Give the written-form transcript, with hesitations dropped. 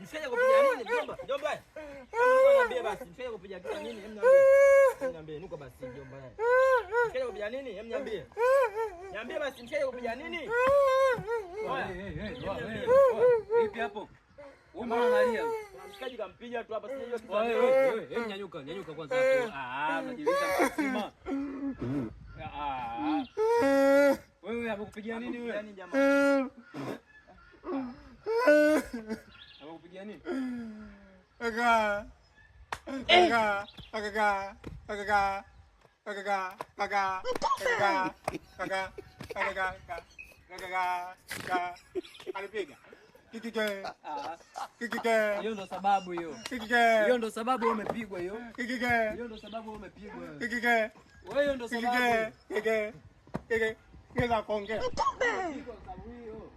Mshikaji kupiga nini mjomba? Mjomba. Niambie basi, mshikaji kupiga kitu nini? Hem niambie. Niambie nuko basi mjomba. Mshikaji kupiga nini? Hem niambie. Niambie basi mshikaji kupiga nini? Vipi hapo? Wewe mbona unalia? Mshikaji kampiga tu hapa sijajua kitu. Wewe nyanyuka kwanza hapo. Unajiuliza mzima. Wewe amekupigia nini wewe? Yaani jamaa. Amekupigia nini? Kaka. Alipiga. Hiyo ndo sababu hiyo. Hiyo ndo sababu wewe umepigwa hiyo. Hiyo ndo sababu wewe umepigwa. Wewe hiyo ndo sababu. Ngeza kuongea. Pigwa sababu hiyo.